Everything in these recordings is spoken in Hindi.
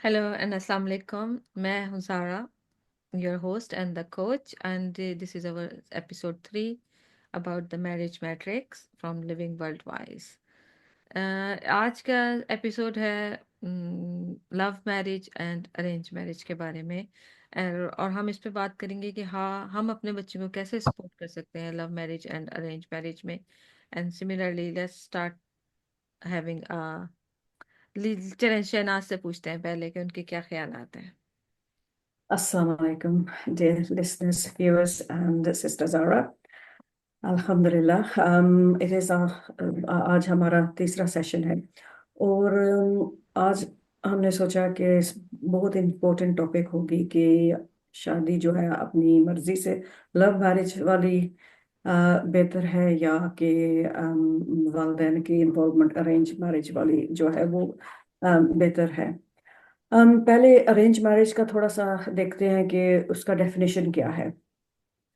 हेलो एंड अस्सलाम वालेकुम। मैं हूं सारा, your host and the coach, and this is our episode 3 about the marriage matrix from living world wise. आज का एपिसोड है love marriage and arrange marriage के बारे में। और हम इस पे बात करेंगे कि हाँ, हम अपने बच्चों को कैसे सपोर्ट कर सकते हैं love marriage and arrange marriage में। And similarly let's start having चलें, शहनाज से पूछते हैं पहले कि उनके क्या ख्याल आते हैं। Assalamu alaikum, dear listeners, viewers, and Sister Zara. अल्हम्दुलिल्लाह इट इज़ आज हमारा तीसरा सेशन है। और आज हमने सोचा कि बहुत इम्पोर्टेंट टॉपिक होगी कि शादी जो है अपनी मर्जी से लव मैरिज वाली बेहतर है या कि वालदैन की इन्वॉल्वमेंट अरेंज मैरिज वाली जो है वो बेहतर है। पहले अरेंज मैरिज का थोड़ा सा देखते हैं कि उसका डेफिनेशन क्या है।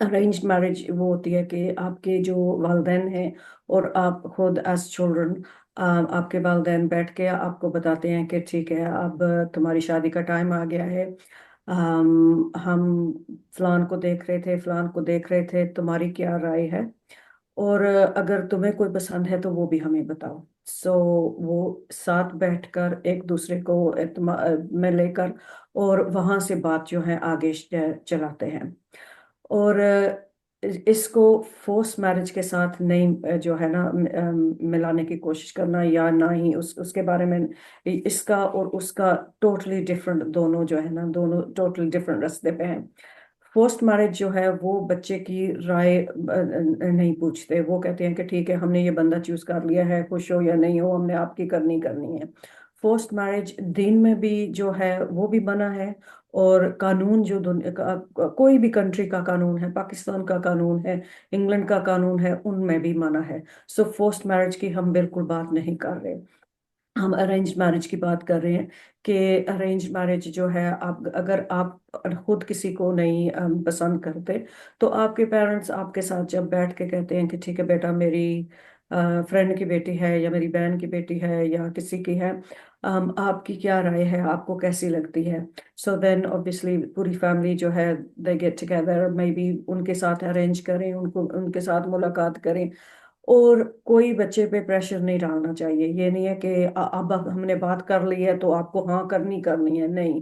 अरेंज्ड मैरिज वो होती है कि आपके जो वालदैन हैं और आप खुद एज चिल्ड्रन आपके वालदैन बैठ के आपको बताते हैं कि ठीक है, अब तुम्हारी शादी का टाइम आ गया है। हम फलान को देख रहे थे, फलान को देख रहे थे, तुम्हारी क्या राय है? और अगर तुम्हें कोई पसंद है तो वो भी हमें बताओ। सो वो साथ बैठकर एक दूसरे को में लेकर और वहां से बात जो है आगे चलाते हैं। और इसको फोर्स मैरिज के साथ नहीं जो है ना मिलाने की कोशिश करना या ना ही उसके बारे में। इसका और उसका टोटली डिफरेंट, दोनों जो है ना दोनों टोटली डिफरेंट रास्ते पे हैं। फोर्स्ड मैरिज जो है वो बच्चे की राय नहीं पूछते, वो कहते हैं कि ठीक है, हमने ये बंदा चूज कर लिया है, खुश हो या नहीं हो, हमने आपकी करनी करनी है। फोर्स्ड मैरिज दीन में भी जो है वो भी बना है, और कानून जो दुनिया का कोई भी कंट्री का कानून है, पाकिस्तान का कानून है, इंग्लैंड का कानून है, उनमें भी मना है। सो फोर्स्ड मैरिज की हम बिल्कुल बात नहीं कर रहे, हम अरेंज मैरिज की बात कर रहे हैं। कि अरेंज मैरिज जो है, आप अगर आप खुद किसी को नहीं पसंद करते, तो आपके पेरेंट्स आपके साथ जब बैठ के कहते हैं कि ठीक है बेटा, मेरी फ्रेंड की बेटी है या मेरी बहन की बेटी है या किसी की है, आपकी क्या राय है, आपको कैसी लगती है? सो देन ऑब्वियसली पूरी फैमिली जो है they get together, may be उनके साथ अरेंज करें, उनको उनके साथ मुलाकात करें। और कोई बच्चे पे प्रेशर नहीं डालना चाहिए। ये नहीं है कि अब हमने बात कर ली है तो आपको हाँ करनी करनी है, नहीं।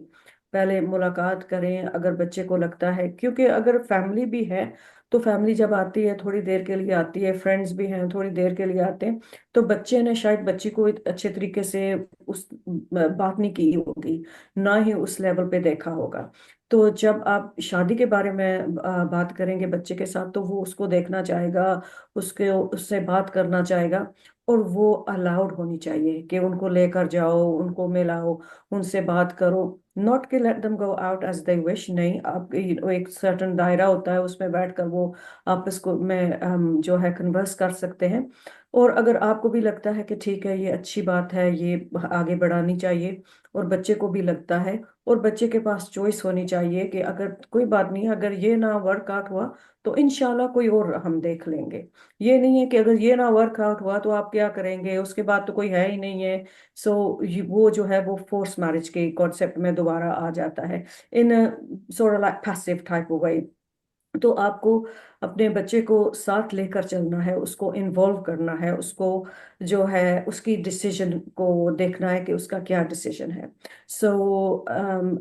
पहले मुलाकात करें, अगर बच्चे को लगता है, क्योंकि अगर फैमिली भी है तो फैमिली जब आती है थोड़ी देर के लिए आती है, फ्रेंड्स भी हैं थोड़ी देर के लिए आते हैं, तो बच्चे ने शायद बच्ची को अच्छे तरीके से उस बात नहीं की होगी, ना ही उस लेवल पे देखा होगा। तो जब आप शादी के बारे में बात करेंगे बच्चे के साथ, तो वो उसको देखना चाहेगा, उसके उससे बात करना चाहेगा। और वो अलाउड होनी चाहिए कि उनको लेकर जाओ, उनको मिलाओ, उनसे बात करो। नॉट कि let them go out as they wish, नहीं। आप एक सर्टन दायरा होता है, उसमें बैठकर वो आपस को में जो है कन्वर्स कर सकते हैं। और अगर आपको भी लगता है कि ठीक है, ये अच्छी बात है, ये आगे बढ़ानी चाहिए, और बच्चे को भी लगता है, और बच्चे के पास चॉइस होनी चाहिए कि अगर कोई बात नहीं, अगर ये ना वर्कआउट हुआ तो इंशाल्लाह कोई और हम देख लेंगे। ये नहीं है कि अगर ये ना वर्कआउट हुआ तो आप क्या करेंगे, उसके बाद तो कोई है ही नहीं है। सो वो जो है वो फोर्स मैरिज के कॉन्सेप्ट में दोबारा आ जाता है, in sort of like passive type of वे। तो आपको अपने बच्चे को साथ लेकर चलना है, उसको इन्वॉल्व करना है, उसको जो है उसकी डिसीजन को देखना है कि उसका क्या डिसीजन है। सो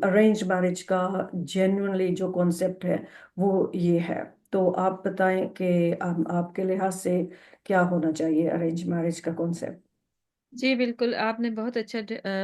अरेंज मैरिज का जेन्युइनली जो कॉन्सेप्ट है वो ये है। तो आप बताएं कि आपके लिहाज से क्या होना चाहिए अरेंज मैरिज का कॉन्सेप्ट। जी बिल्कुल, आपने बहुत अच्छा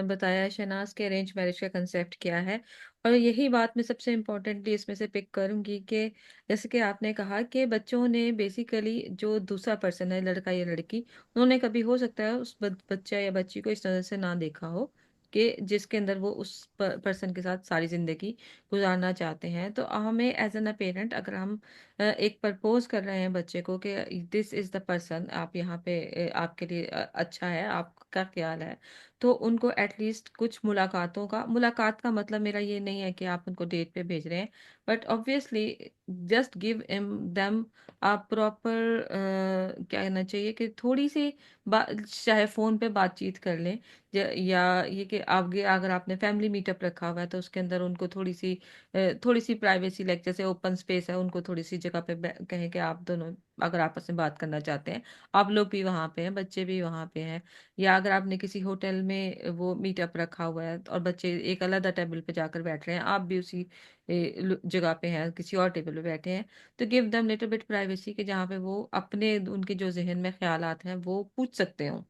बताया है शहनाज के अरेंज मैरिज का कंसेप्ट क्या है। और यही बात मैं सबसे इम्पोर्टेंटली इसमें से पिक करूंगी कि जैसे कि आपने कहा कि बच्चों ने बेसिकली जो दूसरा पर्सन है, लड़का या लड़की, उन्होंने कभी हो सकता है उस बच्चा या बच्ची को इस नज़र से ना देखा हो कि जिसके अंदर वो उस पर्सन के साथ सारी जिंदगी गुजारना चाहते हैं। तो हमें एज एन अ पेरेंट, अगर हम एक प्रपोज कर रहे हैं बच्चे को कि दिस इज द पर्सन, आप यहाँ पे आपके लिए अच्छा है, आपका ख्याल है, तो उनको एटलीस्ट कुछ मुलाकात का मतलब मेरा ये नहीं है कि आप उनको डेट पे भेज रहे हैं, but obviously just give them आप प्रॉपर क्या कहना चाहिए कि थोड़ी सी चाहे फोन पे बातचीत कर लें, या ये कि आगे अगर आपने फैमिली मीटअप रखा हुआ है तो उसके अंदर उनको थोड़ी सी प्राइवेसी, लाइक जैसे ओपन स्पेस है, उनको थोड़ी सी जगह पे कहें कि आप दोनों अगर आपस में बात करना चाहते हैं, आप लोग भी वहाँ पे हैं, बच्चे भी वहाँ पे हैं। या अगर आपने किसी होटल में वो मीटअप रखा हुआ है और बच्चे एक अलग टेबल पे जाकर बैठ रहे हैं, आप भी उसी जगह पे हैं, किसी और टेबल पे बैठे हैं, तो give them little bit privacy कि जहाँ पे वो अपने उनके जो जहन में ख्यालात हैं वो पूछ सकते हो,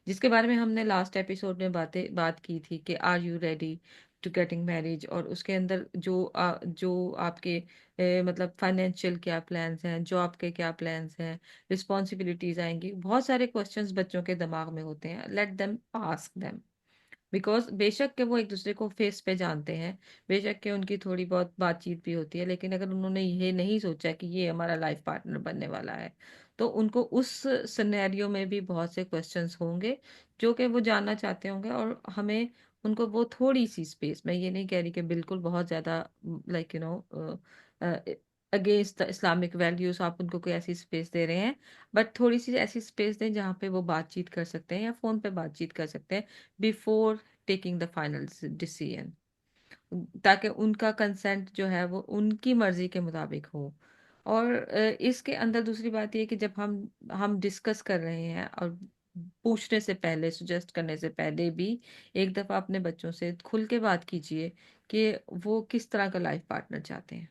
जिसके बारे में हमने लास्ट एपिसोड में बात की थी कि are you ready to getting marriage, और उसके अंदर जो आपके मतलब फाइनेंशियल क्या प्लान्स हैं, जॉब के क्या प्लान्स हैं, रिस्पॉन्सिबिलिटीज आएंगी, बहुत सारे क्वेश्चंस बच्चों के दिमाग में होते हैं, let them ask them. Because बेशक के वो एक दूसरे को फेस पे जानते हैं, बेशक के उनकी थोड़ी बहुत बातचीत भी होती है, लेकिन अगर उन्होंने ये नहीं सोचा कि ये हमारा लाइफ पार्टनर बनने वाला है, तो उनको उस सिनेरियो में भी बहुत से क्वेश्चंस होंगे जो कि वो जानना चाहते होंगे। और हमें उनको वो थोड़ी सी स्पेस, मैं ये नहीं कह रही कि बिल्कुल बहुत ज्यादा like against the Islamic values आप उनको कोई ऐसी स्पेस दे रहे हैं, बट थोड़ी सी ऐसी स्पेस दें जहाँ पे वो बातचीत कर सकते हैं या फोन पे बातचीत कर सकते हैं before taking the final decision, ताकि उनका कंसेंट जो है वो उनकी मर्जी के मुताबिक हो। और इसके अंदर दूसरी बात ये कि जब हम डिस्कस कर रहे हैं, और पूछने से पहले, सुजेस्ट करने से पहले भी एक दफा अपने बच्चों से खुल के बात कीजिए कि वो किस तरह का लाइफ पार्टनर चाहते हैं,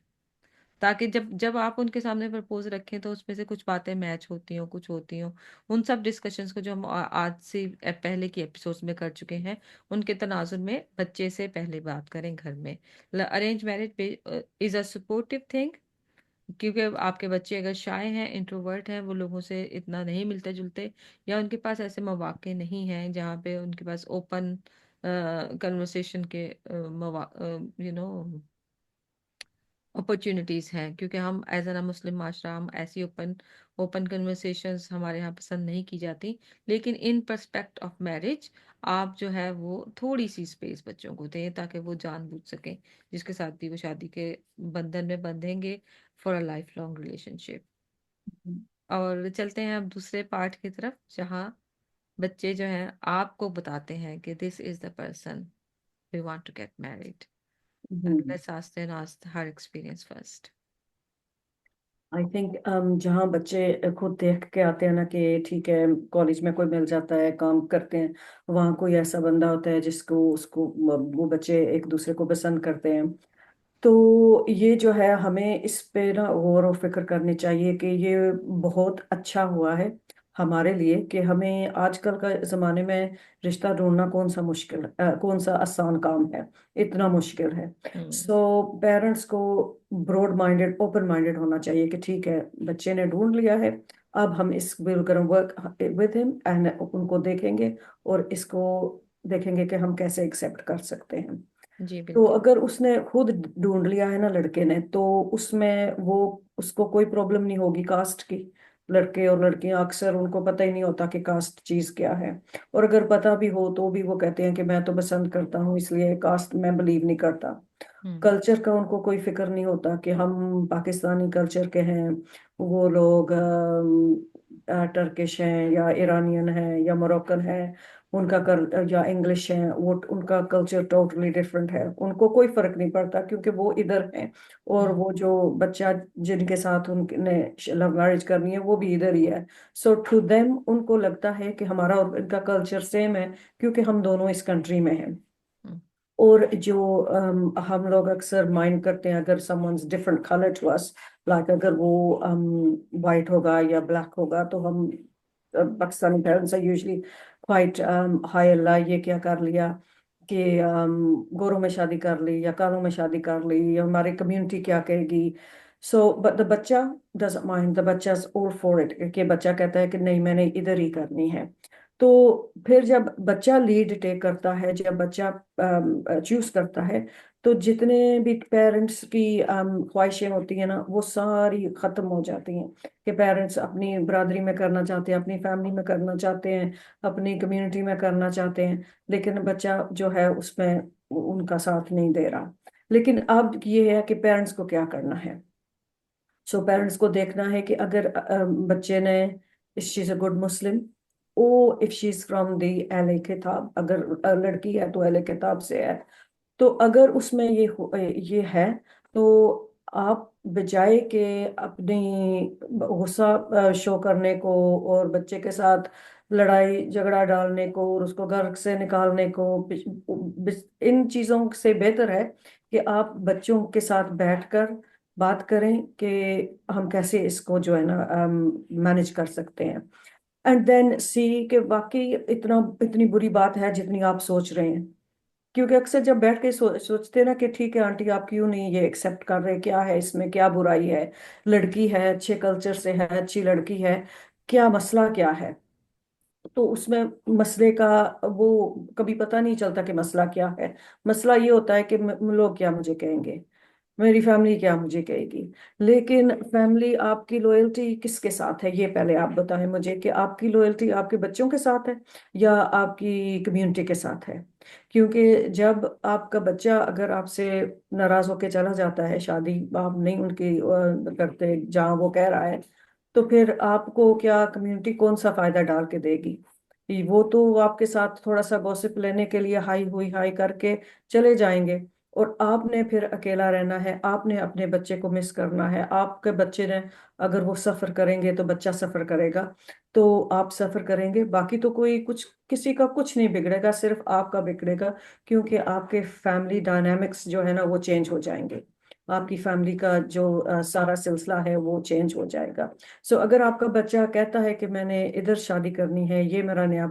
ताकि जब जब आप उनके सामने प्रपोज रखें तो उसमें से कुछ बातें मैच होती हो, कुछ होती हो। उन सब डिस्कशंस को जो हम आज से पहले की एपिसोड्स में कर चुके हैं, उनके तनाजुर में बच्चे से पहले बात करें घर में। Arrange marriage is a supportive thing, क्योंकि आपके बच्चे अगर शाय हैं, इंट्रोवर्ट हैं, वो लोगों से इतना नहीं मिलते जुलते, या उनके पास ऐसे मौके नहीं हैं जहाँ पे उनके पास ओपन कन्वर्सेशन के अपॉर्चुनिटीज हैं, क्योंकि हम एज एन मुस्लिम माशरा, हम ऐसी ओपन ओपन कन्वर्सेशंस हमारे यहाँ पसंद नहीं की जाती। लेकिन इन पर्सपेक्ट ऑफ मैरिज आप जो है वो थोड़ी सी स्पेस बच्चों को दें, ताकि वो जान बूझ सकें जिसके साथ भी वो शादी के बंधन में बंधेंगे for a life long relationship. और चलते हैं अब दूसरे पार्ट की तरफ, जहाँ बच्चे जो हैं आपको बताते हैं कि this is the person we want to get married. Hmm. Let's ask then ask her experience first. I think जहाँ बच्चे खुद देख के आते हैं ना कि ठीक है, कॉलेज में कोई मिल जाता है, काम करते हैं, वहाँ कोई ऐसा बंदा होता है जिसको उसको वो बच्चे एक दूसरे को पसंद करते हैं। तो ये जो है, हमें इस पे ना गौर और फिक्र करनी चाहिए कि ये बहुत अच्छा हुआ है हमारे लिए कि हमें आजकल का जमाने में रिश्ता ढूंढना कौन सा आसान काम है, इतना मुश्किल है। हम्म। सो पेरेंट्स को ब्रॉड माइंडेड, ओपन माइंडेड होना चाहिए कि ठीक है, बच्चे ने ढूंढ लिया है, अब हम इस विल कर वर्क विद हिम एंड उनको देखेंगे और इसको देखेंगे कि हम कैसे एक्सेप्ट कर सकते हैं। जी तो बिल्कुल। अगर उसने खुद ढूंढ लिया है ना लड़के ने, तो उसमें वो उसको कोई प्रॉब्लम नहीं होगी कास्ट की। लड़के और लड़कियां अक्सर उनको पता ही नहीं होता कि कास्ट चीज क्या है। और अगर पता भी हो तो भी वो कहते हैं कि मैं तो पसंद करता हूँ, इसलिए कास्ट मैं बिलीव नहीं करता। हम्म। कल्चर का उनको कोई फिक्र नहीं होता कि हम पाकिस्तानी कल्चर के हैं, वो लोग टर्किश हैं या ईरानियन हैं या मोरक्कन हैं, उनका कर या इंग्लिश है, वो उनका कल्चर टोटली डिफरेंट है। उनको कोई फर्क नहीं पड़ता क्योंकि वो इधर हैं, और हम्म। वो जो बच्चा जिनके साथ उनने लव मैरिज करनी है वो भी इधर ही है। सो टू देम उनको लगता है कि हमारा और इनका कल्चर सेम है क्योंकि हम दोनों इस कंट्री में हैं। हम्म। और जो हम लोग अक्सर माइंड करते हैं अगर someone different colour to us, like अगर वो वाइट होगा या ब्लैक होगा, तो हम Pakistani parents are usually quite हाय अल्लाह ये क्या कर लिया कि गोरों में शादी कर ली या कालों में शादी कर ली, या हमारी कम्युनिटी क्या कहेगी। सो बट द बच्चा डजंट माइंड, द बच्चा इज ऑल फॉर इट, कि बच्चा कहता है कि नहीं मैंने इधर ही करनी है। तो फिर जब बच्चा लीड टेक करता है, जब बच्चा चूज करता है, तो जितने भी पेरेंट्स की ख्वाहिशें होती हैं ना, वो सारी खत्म हो जाती हैं। कि पेरेंट्स अपनी बरादरी में करना चाहते हैं, अपनी फैमिली में करना चाहते हैं, अपनी कम्युनिटी में करना चाहते हैं, लेकिन बच्चा जो है उसमें उनका साथ नहीं दे रहा। लेकिन अब ये है कि पेरेंट्स को क्या करना है। सो पेरेंट्स को देखना है कि अगर बच्चे ने, if she is a good Muslim, or if she is from the एल किताब, अगर लड़की है तो एल किताब से है, तो अगर उसमें ये है, तो आप बजाय के अपनी गुस्सा शो करने को और बच्चे के साथ लड़ाई झगड़ा डालने को और उसको घर से निकालने को, इन चीजों से बेहतर है कि आप बच्चों के साथ बैठकर बात करें कि हम कैसे इसको जो है ना मैनेज कर सकते हैं। एंड देन सी कि वाकई इतना इतनी बुरी बात है जितनी आप सोच रहे हैं। क्योंकि अक्सर जब बैठ के सोचते हैं ना कि ठीक है आंटी, आप क्यों नहीं ये एक्सेप्ट कर रहे, क्या है इसमें, क्या बुराई है, लड़की है, अच्छे कल्चर से है, अच्छी लड़की है, क्या मसला क्या है। तो उसमें मसले का वो कभी पता नहीं चलता कि मसला क्या है। मसला ये होता है कि लोग क्या मुझे कहेंगे, मेरी फैमिली क्या मुझे कहेगी। लेकिन फैमिली आपकी लॉयल्टी किसके साथ है, ये पहले आप बताएं मुझे कि आपकी लॉयल्टी आपके बच्चों के साथ है या आपकी कम्युनिटी के साथ है। क्योंकि जब आपका बच्चा अगर आपसे नाराज होकर चला जाता है, शादी आप नहीं उनकी करते जहाँ वो कह रहा है, तो फिर आपको क्या कम्युनिटी कौन सा फायदा डाल के देगी। वो तो आपके साथ थोड़ा सा गॉसिप लेने के लिए हाई हुई हाई करके चले जाएंगे, और आपने फिर अकेला रहना है, आपने अपने बच्चे को मिस करना है। आपके बच्चे ने, अगर वो सफर करेंगे तो बच्चा सफर करेगा, तो आप सफर करेंगे, बाकी तो कोई कुछ किसी का कुछ नहीं बिगड़ेगा, सिर्फ आपका बिगड़ेगा। क्योंकि आपके फैमिली डायनामिक्स जो है ना वो चेंज हो जाएंगे, आपकी फैमिली का जो सारा सिलसिला है वो चेंज हो जाएगा। सो अगर आपका बच्चा कहता है कि मैंने इधर शादी करनी है, ये मेरा नया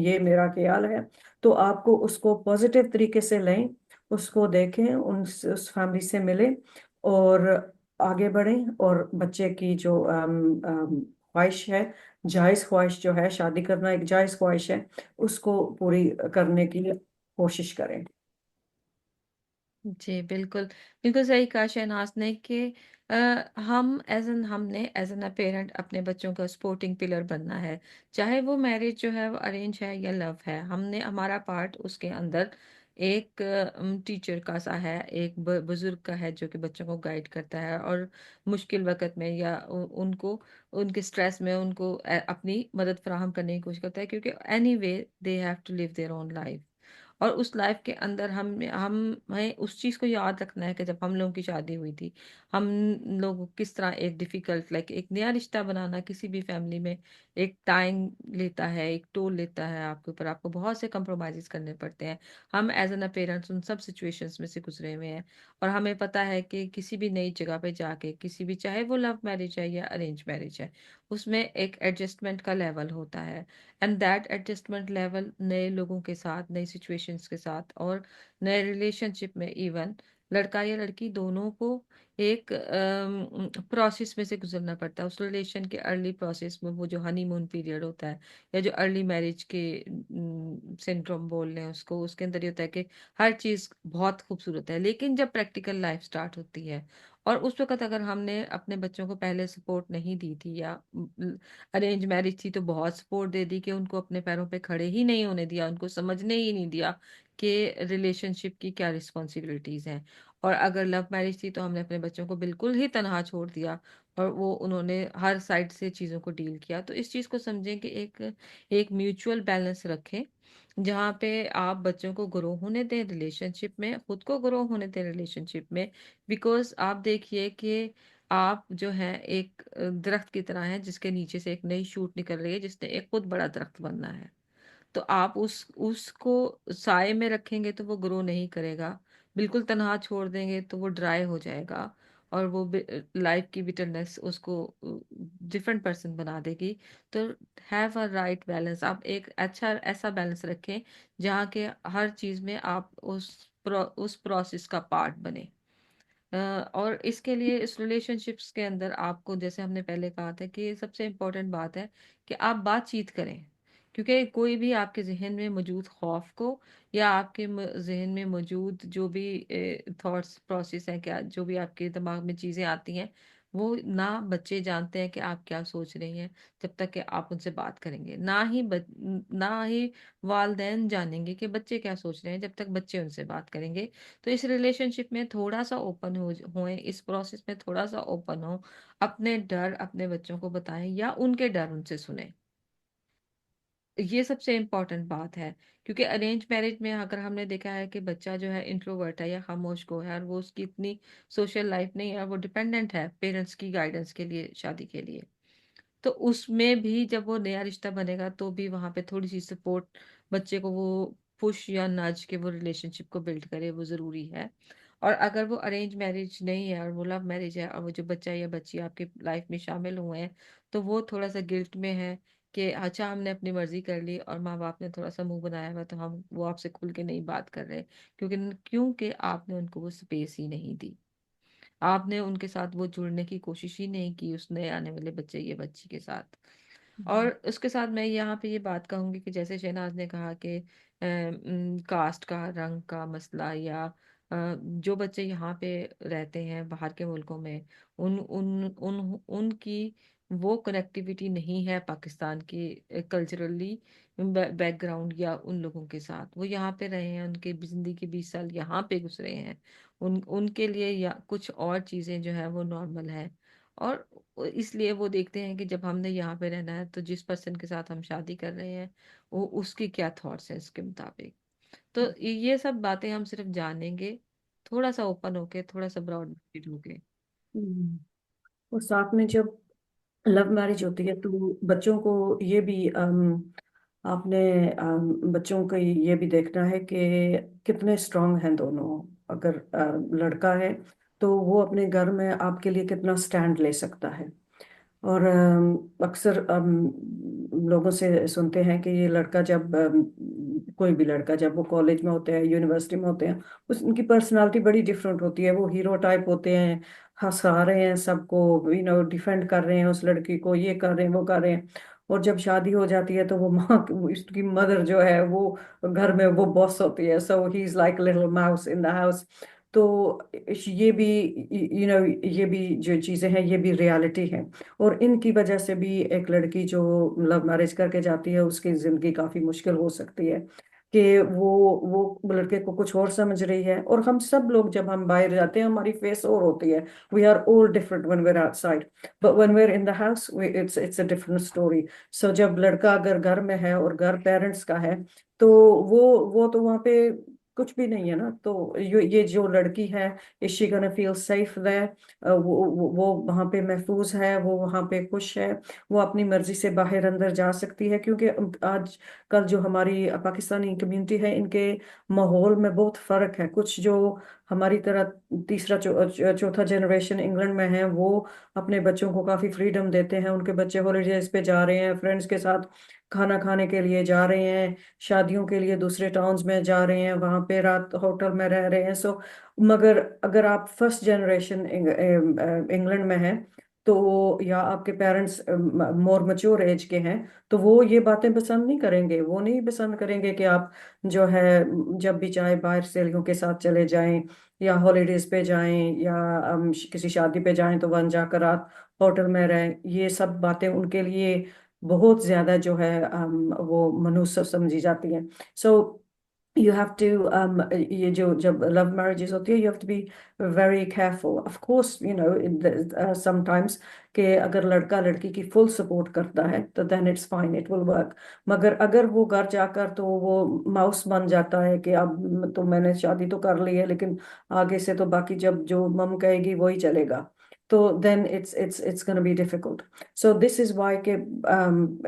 ये मेरा ख्याल है, तो आपको उसको पॉजिटिव तरीके से लें, उसको देखें, उस फैमिली से मिलें और आगे बढ़ें, और बच्चे की जो ख्वाहिश है, जायज़ ख्वाहिश जो है, शादी करना एक जायज़ ख्वाहिश है, उसको पूरी करने की कोशिश करें। जी, बिल्कुल। बिल्कुल सही कहा शहनाज़ ने कि हम हमने एज़ एन अ पेरेंट अपने बच्चों का सपोर्टिंग पिलर बनना है। चाहे वो मैरिज जो है वो अरेंज है या लव है। हमने हमारा पार्ट उसके अंदर एक टीचर का सा है, एक बुज़ुर्ग का है जो कि बच्चों को गाइड करता है और मुश्किल वक़्त में या उनको उनके स्ट्रेस में उनको अपनी मदद फ़राहम करने की कोशिश करता है, क्योंकि anyway they have to live their own life. और उस लाइफ के अंदर हमें उस चीज़ को याद रखना है कि जब हम लोगों की शादी हुई थी, हम लोग किस तरह एक डिफ़िकल्ट लाइक एक नया रिश्ता बनाना किसी भी फैमिली में एक टाइम लेता है, एक टोल लेता है आपके ऊपर, आपको बहुत से कंप्रोमाइज़ेज़ करने पड़ते हैं। हम एज़ एन अ पेरेंट्स उन सब सिचुएशंस में से गुज़रे हुए हैं और हमें पता है कि किसी भी नई जगह पे जाके किसी भी, चाहे वो लव मैरिज है या अरेंज मैरिज है, उसमें एक एडजस्टमेंट का लेवल होता है। एंड दैट एडजस्टमेंट लेवल नए लोगों के साथ, नई सिचुएशंस के साथ और नए रिलेशनशिप में, इवन लड़का या लड़की दोनों को एक प्रोसेस में से गुजरना पड़ता है। उस रिलेशन के अर्ली प्रोसेस में वो जो हनीमून पीरियड होता है या जो अर्ली मैरिज के सिंड्रोम बोल रहे हैं उसको, उसके अंदर ये होता है कि हर चीज़ बहुत खूबसूरत है, लेकिन जब प्रैक्टिकल लाइफ स्टार्ट होती है और उस वक्त अगर हमने अपने बच्चों को पहले सपोर्ट नहीं दी थी या अरेंज मैरिज थी तो बहुत सपोर्ट दे दी कि उनको अपने पैरों पे खड़े ही नहीं होने दिया, उनको समझने ही नहीं दिया कि रिलेशनशिप की क्या रिस्पॉन्सिबिलिटीज हैं। और अगर लव मैरिज थी तो हमने अपने बच्चों को बिल्कुल ही तनहा छोड़ दिया और वो उन्होंने हर साइड से चीज़ों को डील किया। तो इस चीज़ को समझें कि एक एक म्यूचुअल बैलेंस रखें जहाँ पे आप बच्चों को ग्रो होने दें रिलेशनशिप में, खुद को ग्रो होने दें रिलेशनशिप में। बिकॉज आप देखिए कि आप जो है एक दरख्त की तरह हैं जिसके नीचे से एक नई शूट निकल रही है जिसने एक खुद बड़ा दरख्त बनना है। तो आप उसको साए में रखेंगे तो वो ग्रो नहीं करेगा, बिल्कुल तनहा छोड़ देंगे तो वो ड्राई हो जाएगा और वो लाइफ की बिटरनेस उसको डिफरेंट पर्सन बना देगी। तो हैव अ राइट बैलेंस, आप एक अच्छा ऐसा बैलेंस रखें जहाँ के हर चीज़ में आप उस प्रोसेस का पार्ट बने। और इसके लिए इस रिलेशनशिप्स के अंदर आपको, जैसे हमने पहले कहा था कि सबसे इम्पोर्टेंट बात है कि आप बातचीत करें, क्योंकि कोई भी आपके जहन में मौजूद खौफ को या आपके जहन में मौजूद जो भी थॉट्स प्रोसेस हैं, क्या जो भी आपके दिमाग में चीज़ें आती हैं, वो ना बच्चे जानते हैं कि आप क्या सोच रही हैं जब तक कि आप उनसे बात करेंगे, ना ही वालिदैन जानेंगे कि बच्चे क्या सोच रहे हैं जब तक बच्चे उनसे बात करेंगे। तो इस रिलेशनशिप में थोड़ा सा ओपन होए, इस प्रोसेस में थोड़ा सा ओपन हो, अपने डर अपने बच्चों को बताएं या उनके डर उनसे सुने। ये सबसे इम्पोर्टेंट बात है। क्योंकि अरेंज मैरिज में अगर हमने देखा है कि बच्चा जो है इंट्रोवर्ट है या खामोश को है, और वो उसकी इतनी सोशल लाइफ नहीं है, वो डिपेंडेंट है पेरेंट्स की गाइडेंस के लिए शादी के लिए, तो उसमें भी जब वो नया रिश्ता बनेगा तो भी वहां पे थोड़ी सी सपोर्ट, बच्चे को वो पुश या नज के वो रिलेशनशिप को बिल्ड करे, वो जरूरी है। और अगर वो अरेंज मैरिज नहीं है और वो लव मैरिज है, और वो जो बच्चा या बच्ची आपके लाइफ में शामिल हुए हैं, तो वो थोड़ा सा गिल्ट में है कि अच्छा हमने अपनी मर्जी कर ली और माँ बाप ने थोड़ा सा मुंह बनाया हुआ, तो हम वो आपसे खुल के नहीं बात कर रहे, क्योंकि आपने उनको वो स्पेस ही नहीं दी, आपने उनके साथ वो जुड़ने की कोशिश ही नहीं की उस नए आने वाले बच्चे या बच्ची के साथ। और उसके साथ मैं यहाँ पे ये बात कहूंगी कि जैसे शहनाज ने कहा कि कास्ट का, रंग का मसला, या जो बच्चे यहाँ पे रहते हैं बाहर के मुल्कों में, उन उन उन उनकी वो कनेक्टिविटी नहीं है पाकिस्तान की कल्चरली बैकग्राउंड या उन लोगों के साथ, वो यहाँ पे रहे हैं, उनके जिंदगी के 20 साल यहाँ पे गुजरे हैं, उनके लिए या कुछ और चीजें जो है वो नॉर्मल है। और इसलिए वो देखते हैं कि जब हमने यहाँ पे रहना है तो जिस पर्सन के साथ हम शादी कर रहे हैं वो उसकी क्या थॉट्स हैं इसके मुताबिक। तो ये सब बातें हम सिर्फ जानेंगे थोड़ा सा ओपन होके, थोड़ा सा ब्रॉड माइंडेड होके। हम्म। और साथ में जब लव मैरिज होती है तो बच्चों को ये भी आपने बच्चों को ये भी देखना है कि कितने स्ट्रांग हैं दोनों। अगर लड़का है तो वो अपने घर में आपके लिए कितना स्टैंड ले सकता है। और अक्सर लोगों से सुनते हैं कि ये लड़का जब कोई भी लड़का जब वो कॉलेज में होते हैं, यूनिवर्सिटी में होते हैं, उस उनकी पर्सनालिटी बड़ी डिफरेंट होती है। वो हीरो टाइप होते हैं, हंसा रहे हैं सबको, डिफेंड कर रहे हैं उस लड़की को, ये कर रहे हैं वो कर रहे हैं। और जब शादी हो जाती है तो वो इसकी मदर जो है वो घर में वो बॉस होती है। So he is like little mouse in the house. तो ये भी ये भी जो चीजें हैं ये भी रियलिटी है। और इनकी वजह से भी एक लड़की जो लव मैरिज करके जाती है उसकी जिंदगी काफी मुश्किल हो सकती है कि वो लड़के को कुछ और समझ रही है। और हम सब लोग जब हम बाहर जाते हैं हमारी फेस और होती है। We are all different when we are outside, but when we are in the house it's a different story. So जब लड़का अगर घर में है और घर पेरेंट्स का है तो वो तो वहाँ पे कुछ भी नहीं है ना। तो ये जो लड़की है, is she gonna feel safe there? वो वहां पे महफूज है, वो वहां पे खुश है, वो अपनी मर्जी से बाहर अंदर जा सकती है? क्योंकि आज कल जो हमारी पाकिस्तानी कम्युनिटी है इनके माहौल में बहुत फर्क है। कुछ जो हमारी तरह तीसरा चौथा जनरेशन इंग्लैंड में है वो अपने बच्चों को काफी फ्रीडम देते हैं। उनके बच्चे हॉलीडेज पे जा रहे हैं, फ्रेंड्स के साथ खाना खाने के लिए जा रहे हैं, शादियों के लिए दूसरे टाउन्स में जा रहे हैं, वहां पे रात होटल में रह रहे हैं। सो मगर अगर आप फर्स्ट जनरेशन इंग्लैंड में हैं तो या आपके पेरेंट्स मोर मैच्योर एज के हैं तो वो ये बातें पसंद नहीं करेंगे। वो नहीं पसंद करेंगे कि आप जो है जब भी चाहे बाहर सहेलियों के साथ चले जाएं या हॉलीडेज पे जाएं या किसी शादी पे जाएं तो वहां जाकर आप होटल में रहें। ये सब बातें उनके लिए बहुत ज्यादा जो है वो मनुष्य समझी जाती हैं। सो you have to ये जो जब love marriages होती है you have to be very careful of course sometimes कि अगर लड़का लड़की की फुल सपोर्ट करता है तो then it's fine, it will work। मगर अगर वो घर जाकर तो वो माउस बन जाता है कि अब तो मैंने शादी तो कर ली है लेकिन आगे से तो बाकी जब जो मम कहेगी वही चलेगा, तो then it's going to be difficult। so this is why के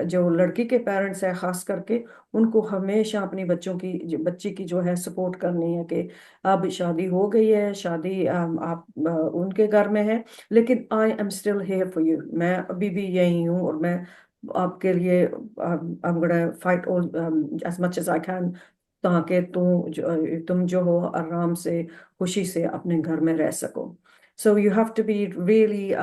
जो लड़की के पेरेंट्स है खास करके उनको हमेशा अपनी बच्ची की जो है सपोर्ट करनी है कि अब शादी हो गई है, शादी आप उनके घर में है लेकिन I am still here for you, मैं अभी भी यही हूँ और मैं आपके लिए I am gonna fight all as much as I can ताकि तुम जो हो आराम से खुशी से अपने घर में रह सको। So you have to be really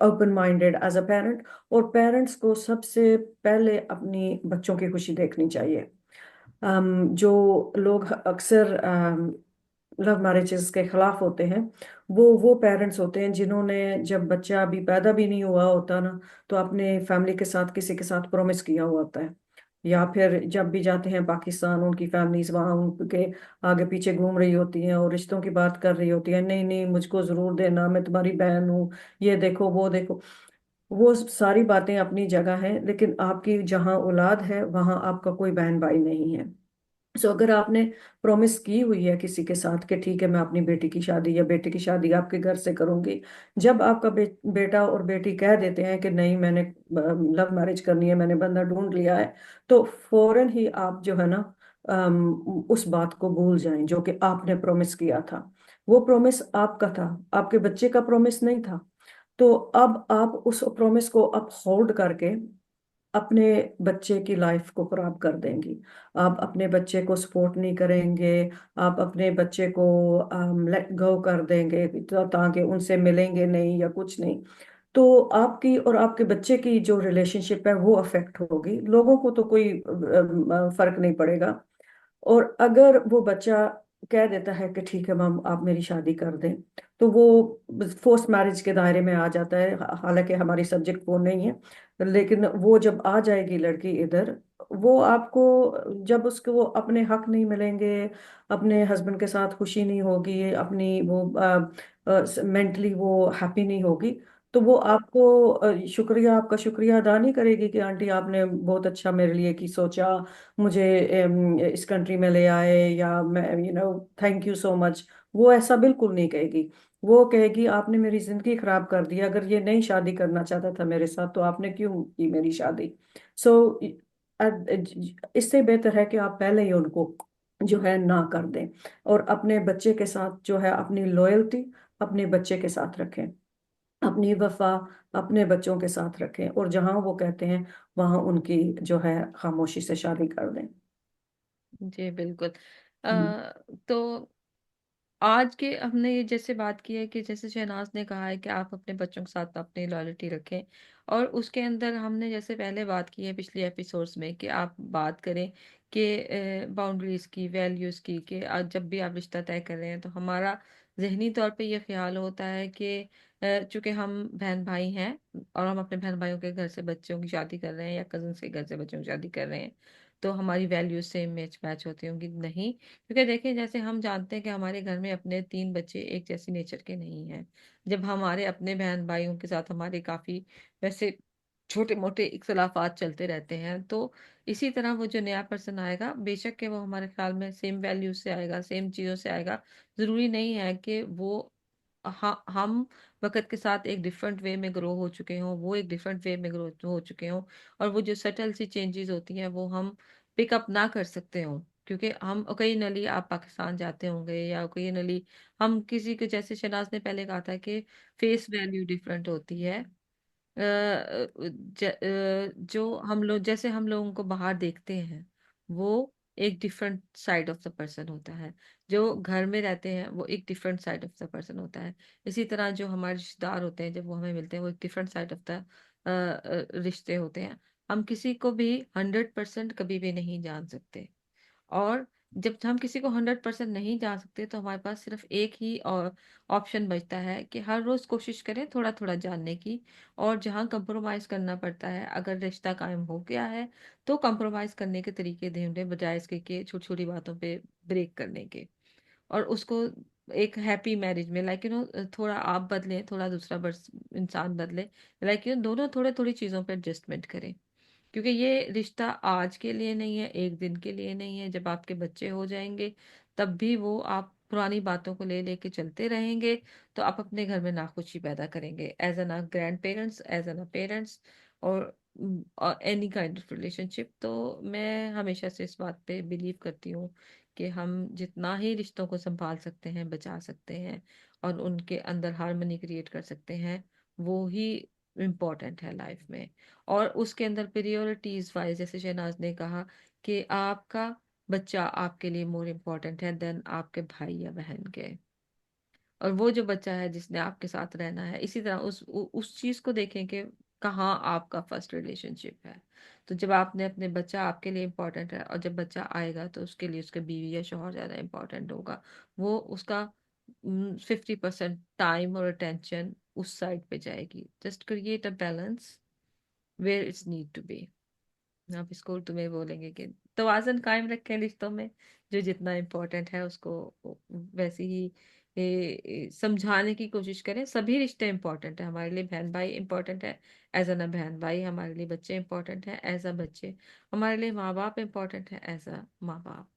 open-minded as a parent। और पेरेंट्स को सबसे पहले अपनी बच्चों की खुशी देखनी चाहिए। जो लोग अक्सर लव मैरिजेस के खिलाफ होते हैं, वो पेरेंट्स होते हैं जिन्होंने जब बच्चा अभी पैदा भी नहीं हुआ होता ना, तो अपने फैमिली के साथ किसी के साथ प्रॉमिस किया हुआ होता है। या फिर जब भी जाते हैं पाकिस्तान, उनकी फैमिलीज वहां उनके आगे पीछे घूम रही होती हैं और रिश्तों की बात कर रही होती है, नहीं नहीं मुझको जरूर देना, मैं तुम्हारी बहन हूँ, ये देखो वो देखो। वो सारी बातें अपनी जगह हैं, लेकिन आपकी जहाँ औलाद है वहां आपका कोई बहन भाई नहीं है। सो अगर आपने प्रॉमिस की हुई है किसी के साथ कि ठीक है मैं अपनी बेटी की शादी या बेटे की शादी आपके घर से करूंगी, जब आपका बेटा और बेटी कह देते हैं कि नहीं मैंने लव मैरिज करनी है, मैंने बंदा ढूंढ लिया है, तो फौरन ही आप जो है ना उस बात को भूल जाएं जो कि आपने प्रॉमिस किया था। वो प्रॉमिस आपका था, आपके बच्चे का प्रॉमिस नहीं था। तो अब आप उस प्रॉमिस को अप होल्ड करके अपने बच्चे की लाइफ को खराब कर देंगी। आप अपने बच्चे को सपोर्ट नहीं करेंगे, आप अपने बच्चे को लेट गो कर देंगे ताकि उनसे मिलेंगे नहीं या कुछ नहीं। तो आपकी और आपके बच्चे की जो रिलेशनशिप है वो अफेक्ट होगी, लोगों को तो कोई फर्क नहीं पड़ेगा। और अगर वो बच्चा कह देता है कि ठीक है मम आप मेरी शादी कर दें, तो वो फोर्स मैरिज के दायरे में आ जाता है। हालांकि हमारी सब्जेक्ट वो नहीं है, लेकिन वो जब आ जाएगी लड़की इधर, वो आपको जब उसको वो अपने हक नहीं मिलेंगे, अपने हस्बैंड के साथ खुशी नहीं होगी, अपनी वो मेंटली वो हैप्पी नहीं होगी, तो वो आपको शुक्रिया, आपका शुक्रिया अदा नहीं करेगी कि आंटी आपने बहुत अच्छा मेरे लिए की सोचा, मुझे इस कंट्री में ले आए, या मैं थैंक यू सो मच। वो ऐसा बिल्कुल नहीं कहेगी। वो कहेगी आपने मेरी जिंदगी खराब कर दी, अगर ये नहीं शादी करना चाहता था मेरे साथ तो आपने क्यों की मेरी शादी। सो इससे बेहतर है कि आप पहले ही उनको जो है ना कर दें, और अपने बच्चे के साथ जो है अपनी लॉयल्टी अपने बच्चे के साथ रखें, अपनी वफा अपने बच्चों के साथ रखें, और जहां वो कहते हैं वहां उनकी जो है खामोशी से शादी कर दें। जी बिल्कुल। हम्म। तो आज के हमने ये जैसे बात की है कि जैसे शहनाज ने कहा है कि आप अपने बच्चों के साथ अपनी लॉयल्टी रखें, और उसके अंदर हमने जैसे पहले बात की है पिछले एपिसोड्स में कि आप बात करें कि बाउंड्रीज की, वैल्यूज की, कि आज जब भी आप रिश्ता तय कर रहे हैं तो हमारा जहनी तौर पे ये ख्याल होता है कि चूंकि हम बहन भाई हैं और हम अपने बहन भाइयों के घर से बच्चों की शादी कर रहे हैं या कजन के घर से बच्चों की शादी कर रहे हैं, तो हमारी वैल्यूज सेम मैच मैच होती होंगी। नहीं, क्योंकि देखिए जैसे हम जानते हैं कि हमारे घर में अपने 3 बच्चे एक जैसी नेचर के नहीं हैं। जब हमारे अपने बहन भाइयों के साथ हमारे काफी वैसे छोटे मोटे इख्तलाफात चलते रहते हैं, तो इसी तरह वो जो नया पर्सन आएगा बेशक कि वो हमारे ख्याल में सेम वैल्यूज से आएगा, सेम चीजों से आएगा। जरूरी नहीं है कि वो हम वक्त के साथ एक डिफरेंट वे में ग्रो हो चुके हों, वो एक डिफरेंट वे में ग्रो हो चुके हों, और वो जो सटल सी चेंजेस होती हैं वो हम पिकअप ना कर सकते हों। क्योंकि हम ओकेजनली आप पाकिस्तान जाते होंगे या ओकेजनली हम किसी को, जैसे शनाज ने पहले कहा था कि फेस वैल्यू डिफरेंट होती है। जो हम लोग, जैसे हम लोगों को बाहर देखते हैं वो एक different side of the person होता है, जो घर में रहते हैं वो एक different side of the person होता है। इसी तरह जो हमारे रिश्तेदार होते हैं जब वो हमें मिलते हैं वो एक डिफरेंट साइड ऑफ द रिश्ते होते हैं। हम किसी को भी 100% कभी भी नहीं जान सकते, और जब हम किसी को 100% नहीं जान सकते तो हमारे पास सिर्फ एक ही और ऑप्शन बचता है कि हर रोज कोशिश करें थोड़ा थोड़ा जानने की, और जहाँ कंप्रोमाइज करना पड़ता है, अगर रिश्ता कायम हो गया है तो कंप्रोमाइज करने के तरीके ढूंढे बजाय इसके कि छोटी छोटी बातों पे ब्रेक करने के। और उसको एक हैप्पी मैरिज में लाइक थोड़ा आप बदलें, थोड़ा दूसरा इंसान बदले, लाइक दोनों थोड़े थोड़ी चीजों पर एडजस्टमेंट करें। क्योंकि ये रिश्ता आज के लिए नहीं है, एक दिन के लिए नहीं है। जब आपके बच्चे हो जाएंगे तब भी वो आप पुरानी बातों को ले लेके चलते रहेंगे, तो आप अपने घर में नाखुशी पैदा करेंगे as an grandparents, as an parents, और एनी काइंड ऑफ रिलेशनशिप। तो मैं हमेशा से इस बात पे बिलीव करती हूँ कि हम जितना ही रिश्तों को संभाल सकते हैं, बचा सकते हैं, और उनके अंदर हार्मनी क्रिएट कर सकते हैं, वो ही इम्पोर्टेंट है लाइफ में। और उसके अंदर प्रायोरिटीज वाइज जैसे शहनाज ने कहा कि आपका बच्चा आपके लिए मोर इम्पोर्टेंट है देन आपके भाई या बहन के, और वो जो बच्चा है जिसने आपके साथ रहना है, इसी तरह उस चीज को देखें कि कहाँ आपका फर्स्ट रिलेशनशिप है। तो जब आपने अपने बच्चा आपके लिए इम्पोर्टेंट है, और जब बच्चा आएगा तो उसके लिए उसके बीवी या शौहर ज्यादा इम्पोर्टेंट होगा। वो उसका 50% टाइम और अटेंशन उस साइड पे जाएगी। Just create a balance where it's need to be. आप इसको उर्दू में बोलेंगे कि तवाज़ुन कायम रखें रिश्तों में। जो जितना इम्पोर्टेंट है उसको वैसे ही समझाने की कोशिश करें। सभी रिश्ते इम्पोर्टेंट है हमारे लिए। बहन भाई इम्पोर्टेंट है एज अ बहन भाई हमारे लिए। बच्चे इम्पोर्टेंट है एज अ बच्चे हमारे लिए। माँ बाप इम्पोर्टेंट है एज अ माँ बाप।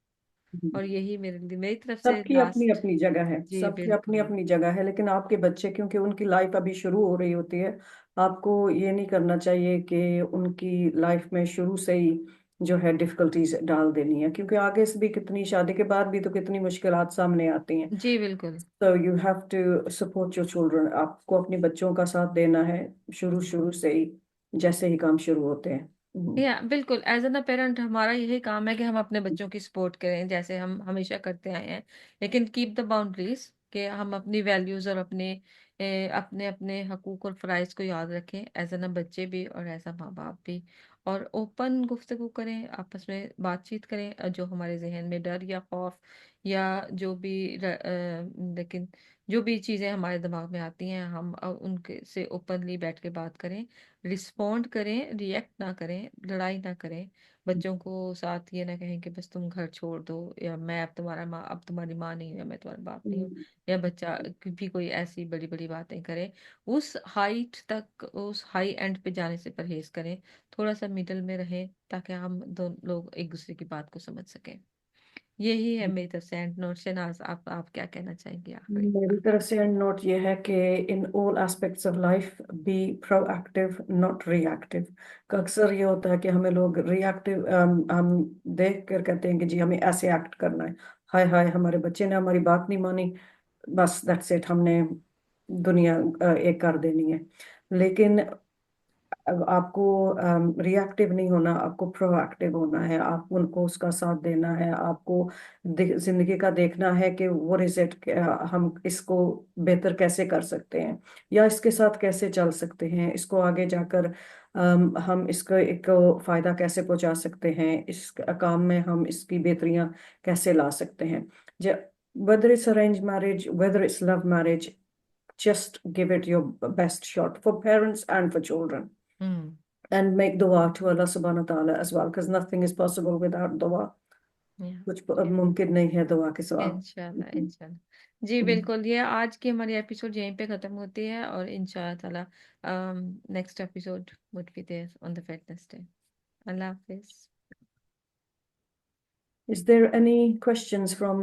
और यही मेरे लिए, मेरी तरफ से सबकी अपनी लास्ट। अपनी जगह है, जी सबकी अपनी बिल्कुल। अपनी जगह है, लेकिन आपके बच्चे क्योंकि उनकी लाइफ अभी शुरू हो रही होती है, आपको ये नहीं करना चाहिए कि उनकी लाइफ में शुरू से ही जो है डिफिकल्टीज डाल देनी है, क्योंकि आगे से भी कितनी, शादी के बाद भी तो कितनी मुश्किलात सामने आती हैं। जी बिल्कुल। तो you have to support your children. आपको अपने बच्चों का साथ देना है शुरू शुरू से ही, जैसे ही काम शुरू होते हैं। या बिल्कुल, एज एन अ पेरेंट हमारा यही काम है कि हम अपने बच्चों की सपोर्ट करें जैसे हम हमेशा करते आए हैं। लेकिन कीप द बाउंड्रीज, कि हम अपनी वैल्यूज और अपने अपने हकूक और फ़राइज़ को याद रखें, एज एन अ बच्चे भी और एज अ माँ बाप भी। और ओपन गुफ्तगू करें, आपस में बातचीत करें। जो हमारे जहन में डर या खौफ या जो भी लेकिन जो भी चीज़ें हमारे दिमाग में आती हैं, हम उनके से ओपनली बैठ के बात करें। रिस्पॉन्ड करें, रिएक्ट ना करें, लड़ाई ना करें। बच्चों को साथ ये ना कहें कि बस तुम घर छोड़ दो, या मैं अब तुम्हारी माँ नहीं हूँ, या मैं तुम्हारा बाप नहीं हूँ। या बच्चा भी कोई ऐसी बड़ी बड़ी बातें करे। उस हाइट तक, उस हाई एंड पे जाने से परहेज करें। थोड़ा सा मिडल में रहें ताकि हम दोनों लोग एक दूसरे की बात को समझ सकें। यही है मेरी तरफ से एंड नोट। शहनाज, आप क्या कहना चाहेंगे आखिरी? मेरी तरफ से एंड नोट ये है कि in all aspects of life be proactive not reactive. अक्सर ये होता है कि हमें लोग रिएक्टिव, हम देख कर कहते हैं कि जी हमें ऐसे एक्ट करना है, हाय हाय हमारे बच्चे ने हमारी बात नहीं मानी, बस दैट्स इट, हमने दुनिया एक कर देनी है। लेकिन अब आपको रिएक्टिव नहीं होना, आपको प्रोएक्टिव होना है। आप उनको उसका साथ देना है, आपको जिंदगी का देखना है कि व्हाट इज इट, हम इसको बेहतर कैसे कर सकते हैं, या इसके साथ कैसे चल सकते हैं, इसको आगे जाकर हम इसको एक फायदा कैसे पहुंचा सकते हैं, इस काम में हम इसकी बेहतरियां कैसे ला सकते हैं। whether it's arranged marriage, whether it's love marriage, just give it your best shot for parents and for children, hmm. and make dua to Allah subhanahu wa ta'ala as well, because nothing is possible without dua. कुछ या मुमकिन नहीं है दुआ के सिवा। इंशाल्लाह इंशाल्लाह। जी बिल्कुल, ये आज की हमारी एपिसोड यहीं पे ख़त्म होती है, और इंशाल्लाह ताला next episode would be there on the Wednesday. Allah हाफिज। Is there any questions from